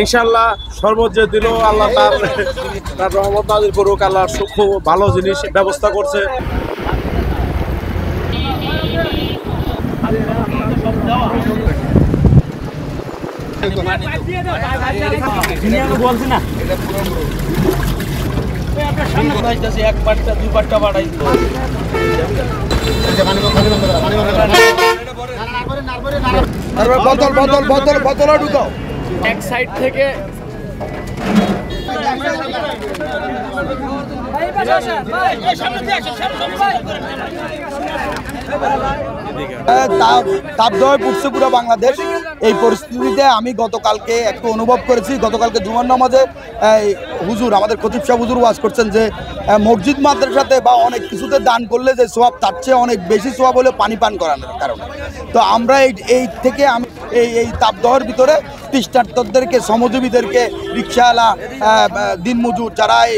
ইনশাআল্লাহ শরবত যে দিল আল্লাহ তার রহমত নাযিল করুক। আল্লাহ খুব ভালো জিনিস ব্যবস্থা করছে। বলছি না এক পাটটা দুই পাটটা বাড়াই বোতল ঢুকাও এক সাইড থেকে। তাপদয় পড়ছে পুরো বাংলাদেশ। এই পরিস্থিতিতে আমি গতকালকে একটু অনুভব করেছি। গতকালকে জুমার নামাজে হুজুর আমাদের খতিব সাহেব হুজুর ওয়াজ করছেন যে মসজিদ মাদ্রাসাতে বা অনেক কিছুতে দান করলে যে সোয়াব তার চেয়ে অনেক বেশি সোয়াব হলে পানি পান করানোর কারণে। তো আমরা এই থেকে আমি এই তাপদহের ভিতরে তৃষ্ণার্তদেরকে, শ্রমজীবীদেরকে, রিক্সাওয়ালা, দিনমজুর যারা এই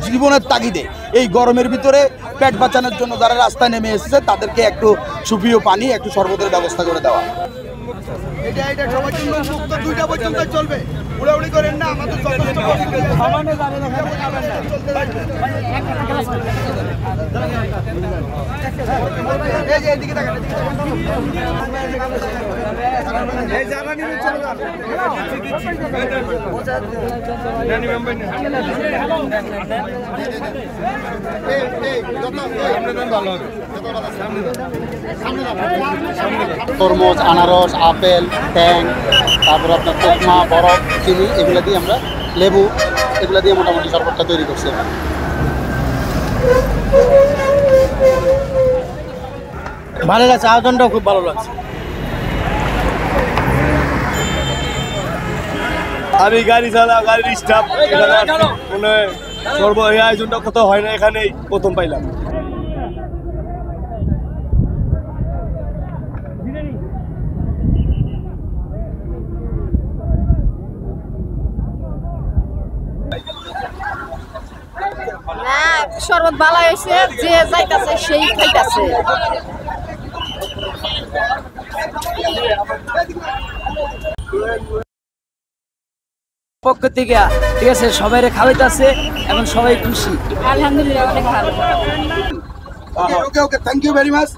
জীবনের তাগিদে এই গরমের ভিতরে পেট বাঁচানোর জন্য যারা রাস্তায় নেমে এসেছে তাদেরকে একটু সুপেয় পানি, একটু শরবতের ব্যবস্থা করে দেওয়া। এটা সবার জন্য মুক্ত, 2টা পর্যন্ত চলবে। উড়াউড়ি করেন না, আমাদের যথেষ্ট তরমুজ, আনারস, আপেল, ট্যাং, তারপর আপনার কোকমা, বরফ, চিনি, এগুলো দিয়ে আমরা লেবু, এগুলো দিয়ে মোটামুটি শরবতটা তৈরি করছি। ভালো লাগছে, আয়োজনটাও খুব ভালো লাগছে। আমি গাড়ি চালা, গাড়ির স্টাফ, মানে সর্ব এই আয়োজনটা কত হয় না, এখানেই প্রথম পাইলাম। না শরবত ভালো হয়েছে, যে যাইতাছে সেই খাইতাছে। পক্ষ থেকে ঠিক আছে, সবাই খাওয়াইতেছে, এখন সবাই খুশি। আলহামদুলিল্লাহ অনেক ভালো। ওকে, থ্যাংক ইউ ভেরি মাচ।